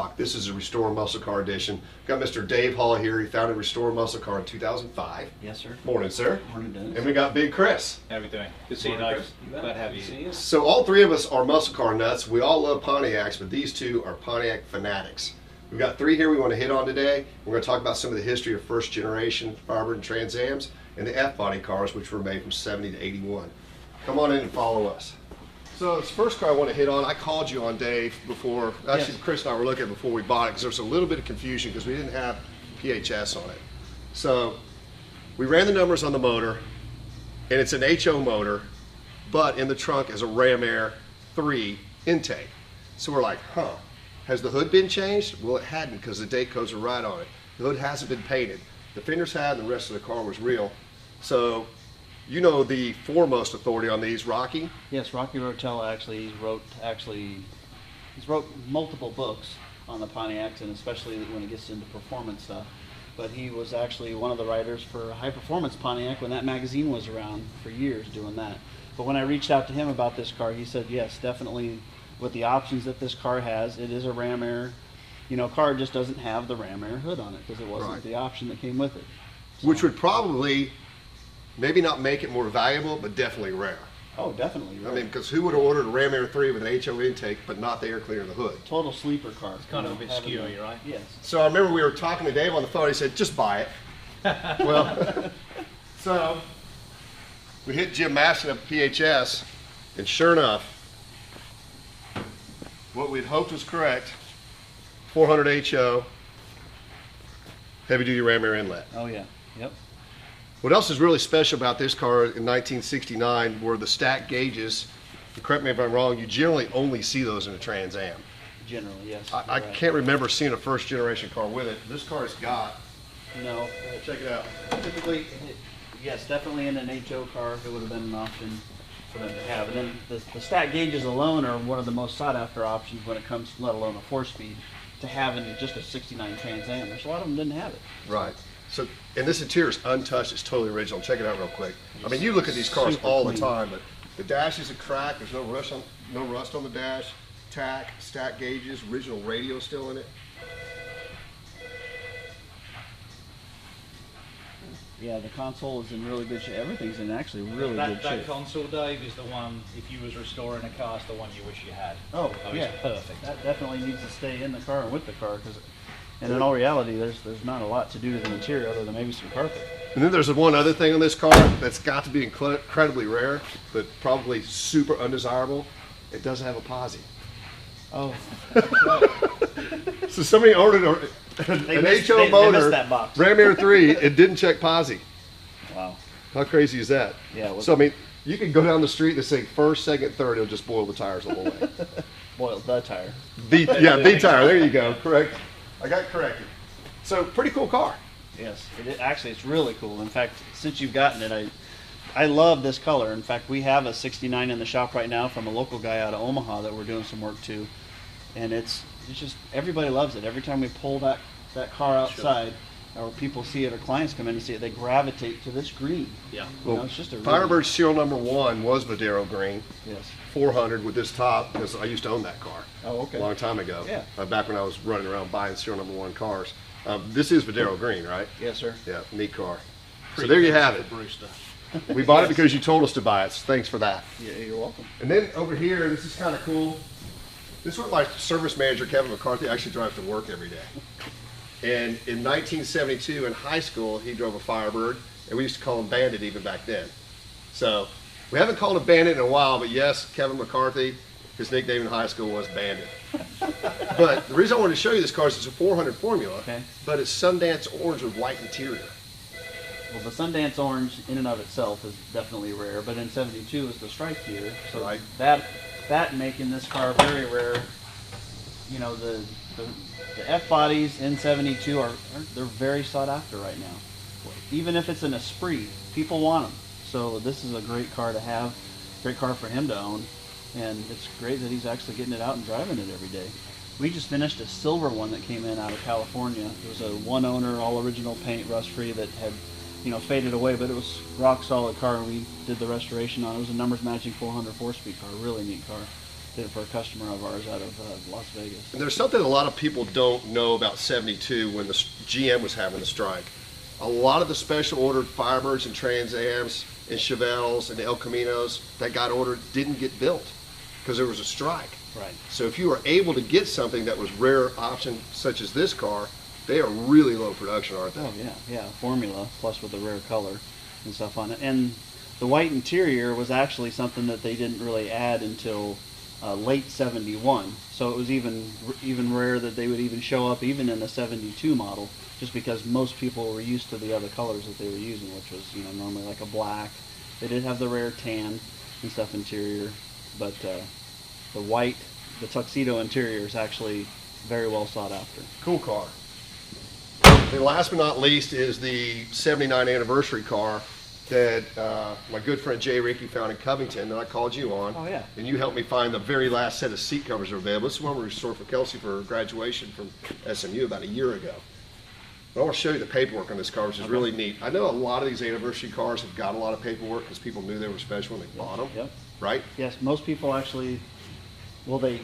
stock. This is a Restore Muscle Car edition. Got Mr. Dave Hall here. He founded Restore Muscle Car in 2005. Yes, sir. Morning, sir. Morning, Dennis. And we got Big Chris. How are we doing? Good to see you, Dave. Glad to have you. So all three of us are muscle car nuts. We all love Pontiacs, but these two are Pontiac fanatics. We've got three here we want to hit on today. We're going to talk about some of the history of first generation Firebird and Trans Ams and the F-body cars, which were made from 70 to 81. Come on in and follow us. So this first car I want to hit on, I called you on, Dave, before, actually Chris and I were looking at it before we bought it, because there was a little bit of confusion because we didn't have PHS on it. So we ran the numbers on the motor, and it's an HO motor, but in the trunk is a Ram 3 intake. So we're like, has the hood been changed? Well, it hadn't, because the date codes are right on it. The hood hasn't been painted. The fenders had, and the rest of the car was real. So you know the foremost authority on these, Rocky? Yes, Rocky Rotella actually he's wrote multiple books on the Pontiacs, and especially when it gets into performance stuff. But he was actually one of the writers for High Performance Pontiac when that magazine was around for years doing that. But when I reached out to him about this car, he said, yes, definitely with the options that this car has, it is a Ram Air. You know, car just doesn't have the Ram Air hood on it because it wasn't the option that came with it. So, which would probably maybe not make it more valuable, but definitely rare. Oh, definitely. Rare. I mean, because who would have ordered a Ram 3 with an HO intake, but not the air cleaner in the hood? Total sleeper car. It's kind of a bit skewy, right? Yes. So I remember we were talking to Dave on the phone. He said, just buy it. Well, so we hit Jim Masson up at PHS, and sure enough, what we'd hoped was correct, 400 HO, heavy-duty Ram Air inlet. Oh, yeah. Yep. What else is really special about this car in 1969 were the stack gauges. Correct me if I'm wrong, you generally only see those in a Trans Am. Generally, yes. I can't remember seeing a first generation car with it. This car's got. No. Check it out. Typically, yes, definitely in an HO car, it would have been an option for them to have. And then the stack gauges alone are one of the most sought after options when it comes, let alone a 4-speed, to have in just a 69 Trans Am. There's a lot of them didn't have it. Right. So, and this interior is untouched. It's totally original. Check it out real quick. I mean, you look at these cars all the time, but the dash isn't cracked. There's no rust on the dash. Tack, stack gauges, original radio still in it. Yeah, the console is in really good shape. Everything's in actually really good shape. That console, Dave, is the one, if you was restoring a car, it's the one you wish you had. Oh, yeah. It's perfect. That definitely needs to stay in the car and with the car, because, and in all reality, there's not a lot to do to the interior other than maybe some carpet. And then there's one other thing on this car that's got to be incredibly rare, but probably super undesirable. It doesn't have a posi. Oh. So somebody ordered an HO motor, Ram Air 3, it didn't check posi. Wow. How crazy is that? Yeah. So I mean, you can go down the street and say first, second, third, it'll just boil the tires the whole way. Boil the tire. The tire, there you go, correct. I got corrected. So pretty cool car. Yes, actually it's really cool. In fact, since you've gotten it, I love this color. In fact, we have a 69 in the shop right now from a local guy out of Omaha that we're doing some work to. And it's just, everybody loves it. Every time we pull that car outside, or people see it, or clients come in and see it, they gravitate to this green. Yeah. Well, it's just a Firebird serial number 1 was Madero green. Yes. 400 with this top, because I used to own that car. Oh, okay. A long time ago. Yeah. Back when I was running around buying serial number 1 cars. This is Madero green, right? Yes, sir. Yeah, neat car. So there you have it. Brewster. We bought it because you told us to buy it, so thanks for that. Yeah, you're welcome. And then over here, this is kind of cool. This is what my service manager, Kevin McCarthy, actually drives to work every day. And in 1972 in high school, he drove a Firebird, and we used to call him Bandit even back then. So we haven't called him Bandit in a while, but yes, Kevin McCarthy, his nickname in high school was Bandit. But the reason I wanted to show you this car is it's a 400 formula, but it's Sundance orange with white interior. Well, the Sundance orange in and of itself is definitely rare, but in 72 is the stripe here. So that making this car very rare. You know, the F-bodies in 72 they're very sought after right now. Even if it's an Esprit, people want them. So this is a great car to have, great car for him to own, and it's great that he's actually getting it out and driving it every day. We just finished a silver one that came in out of California. It was a one-owner, all-original paint, rust-free, that had, you know, faded away, but it was rock solid car, and we did the restoration on it. It was a numbers matching 400 4-speed car, really neat car. Did it for a customer of ours out of Las Vegas. And there's something a lot of people don't know about 72 when the GM was having the strike. A lot of the special ordered Firebirds and Trans Ams and Chevelles and El Caminos that got ordered didn't get built because there was a strike. Right. So if you were able to get something that was rare option, such as this car, they are really low production, aren't they? Oh yeah, formula plus with the rare color and stuff on it. And the white interior was actually something that they didn't really add until late 71. So it was even rare that they would even show up even in the 72 model, just because most people were used to the other colors that they were using, which was normally like a black. They did have the rare tan and stuff interior, but the white, the tuxedo interior is actually very well sought after. Cool car. And last but not least is the 79 anniversary car that my good friend Jay Rickey found in Covington that I called you on. Oh yeah. And you helped me find the very last set of seat covers that are available. This is one we restored for Kelsey for her graduation from SMU about a year ago. But I want to show you the paperwork on this car, which is really neat. I know a lot of these anniversary cars have got a lot of paperwork because people knew they were special when they bought them. Yep. Right? Yes, most people actually, well, the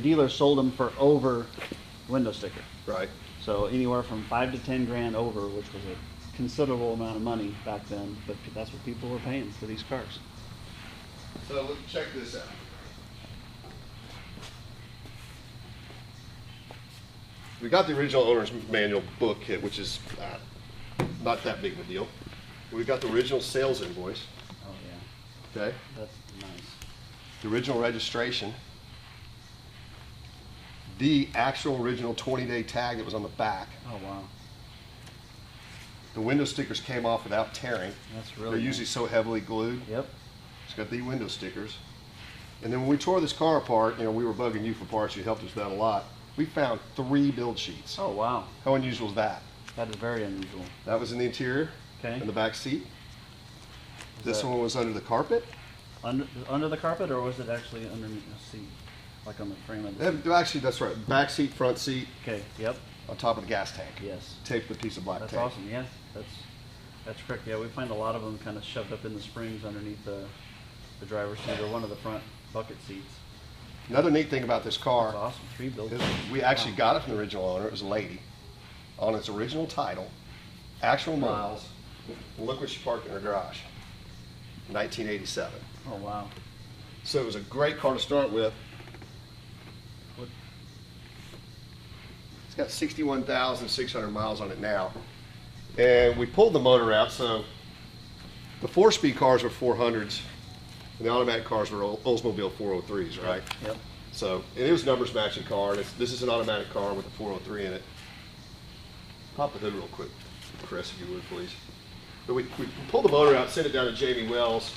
dealer sold them for over window sticker. Right. So anywhere from 5 to 10 grand over, which was a considerable amount of money back then, but that's what people were paying for these cars. So let's check this out. We got the original owner's manual book kit, which is not that big of a deal. We've got the original sales invoice. Oh yeah. Okay. That's nice. The original registration. The actual original 20-day tag that was on the back. Oh wow. The window stickers came off without tearing. That's really They're usually nice. so heavily glued. Yep. It's got the window stickers. And then when we tore this car apart, we were bugging you for parts. You helped us with that a lot. We found 3 build sheets. Oh wow. How unusual is that? That is very unusual. That was in the interior. Okay. In the back seat. This that- one was under the carpet. Under the carpet, or was it actually underneath the seat, like on the frame of the seat? Actually, that's right. Back seat, front seat, Okay. Yep. on top of the gas tank. Yes. Taped with a piece of black That's tape. awesome. Yeah. That's correct. Yeah, we find a lot of them kind of shoved up in the springs underneath the driver's seat or one of the front bucket seats. Another neat thing about this car That's awesome. 3 builds. is we actually got it from the original owner. It was a lady on its original title, actual miles. Look what she parked in her garage. 1987. Oh wow. So it was a great car to start with. What- It's got 61,600 miles on it now. And we pulled the motor out, so the 4-speed cars were 400s, and the automatic cars were Oldsmobile 403s, right? Yep. So, and it was numbers matching car, and this is an automatic car with a 403 in it. Pop the hood real quick, Chris, if you would, please. But we pulled the motor out, sent it down to Jamie Wells,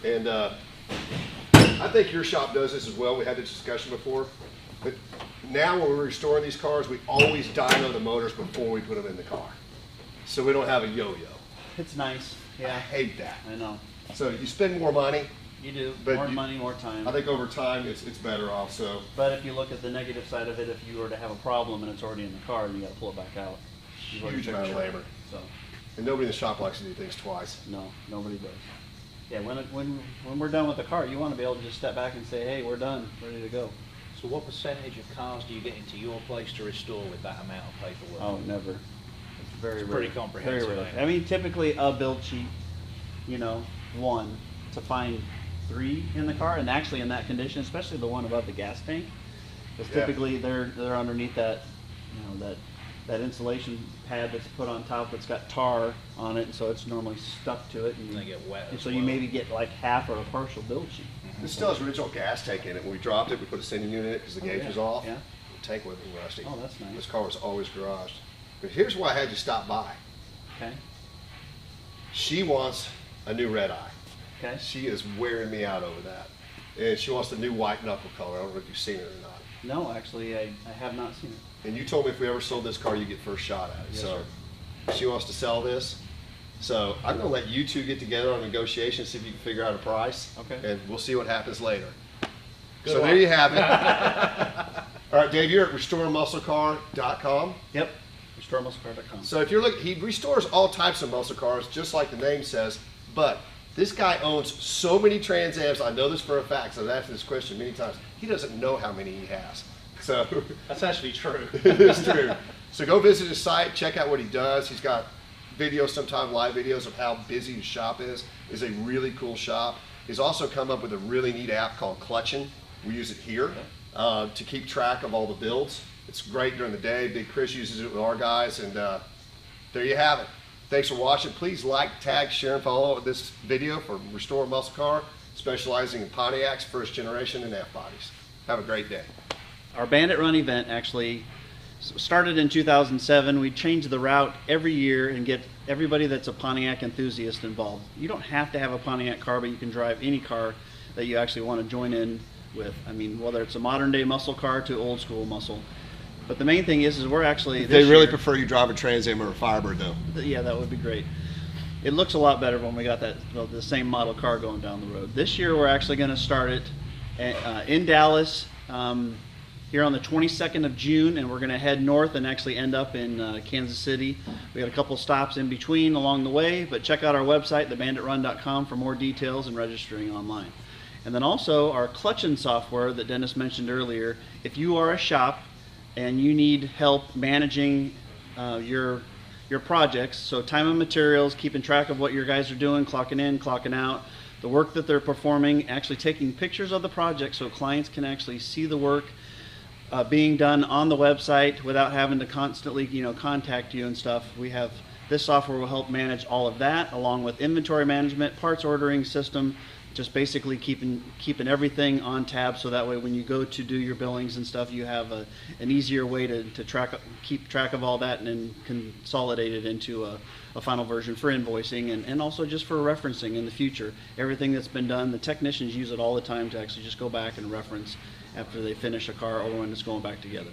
and I think your shop does this as well. We had this discussion before. But now when we're restoring these cars, we always dyno the motors before we put them in the car. So we don't have a yo-yo. It's nice. I Yeah. hate that. I know. So you spend more money. You do. But More you- money, more time. I think over time it's better off. So But if you look at the negative side of it, if you were to have a problem and it's already in the car and you got to pull it back out, you've already huge amount of fixed it. labor. So And nobody in the shop likes to do things twice. no, nobody does. Yeah, when we're done with the car, you want to be able to just step back and say, hey, we're done, ready to go. So what percentage of cars do you get into your place to restore with that amount of paperwork? Oh, never. It's very It's rare. pretty comprehensive, Very ain't rare. it? I mean, typically a build sheet, 1 to find 3 in the car, and actually in that condition, especially the one above the gas tank, because Yeah. typically they're underneath that, that insulation pad that's put on top that's got tar on it, and so it's normally stuck to it. And They get wet And as so you well. maybe get like half or a partial build sheet. This still has original gas tank in it. When we dropped it, we put a sending unit in it because the Oh, gauge yeah. was off. Yeah. The tank wasn't rusty. Oh, that's nice. This car was always garaged. But here's why I had you stop by. Okay. She wants a new red eye. Okay. She is wearing me out over that. And she wants the new white knuckle color. I don't know if you've seen it or not. No, actually, I have not seen it. And you told me if we ever sold this car, you get first shot at it. Yes, So she wants to sell this. So I'm going to let you two get together on negotiation, see if you can figure out a price. Okay. And we'll see what happens later. Good So luck. there you have it. All right, Dave, you're at restoremusclecar.com. Yep. RestoreMuscleCar.com. So if you're looking, he restores all types of muscle cars, just like the name says, but This guy owns so many Trans Ams. I know this for a fact, so I've asked this question many times. He doesn't know how many he has. So That's actually true. it's true. So go visit his site, check out what he does. He's got videos, sometimes live videos of how busy his shop is. It's a really cool shop. He's also come up with a really neat app called Clutchin'. We use it here to keep track of all the builds. It's great during the day. Big Chris uses it with our guys, and there you have it. Thanks for watching. Please like, tag, share, and follow this video for Restore Muscle Car, specializing in Pontiacs, first generation, and F-bodies. Have a great day. Our Bandit Run event actually started in 2007. We change the route every year and get everybody that's a Pontiac enthusiast involved. You don't have to have a Pontiac car, but you can drive any car that you actually want to join in with. I mean, whether it's a modern day muscle car to old school muscle. But the main thing is we're actually They really prefer you drive a Trans Am or a Firebird, though. Yeah, that would be great. It looks a lot better when we got that the same model car going down the road. This year we're actually going to start it in Dallas here on the 22nd of June, and we're going to head north and actually end up in Kansas City. We got a couple stops in between along the way, but check out our website, thebanditrun.com, for more details and registering online. And then also our Clutchin' software that Dennis mentioned earlier. If you are a shop and you need help managing your projects, so time and materials, keeping track of what your guys are doing, clocking in, clocking out, the work that they're performing, actually taking pictures of the project so clients can actually see the work being done on the website without having to constantly contact you and stuff. We have this software will help manage all of that, along with inventory management, parts ordering system, just basically keeping everything on tab, so that way when you go to do your billings and stuff, you have an easier way to keep track of all that and then consolidate it into a final version for invoicing and also just for referencing in the future. Everything that's been done, the technicians use it all the time to actually just go back and reference after they finish a car or when it's going back together.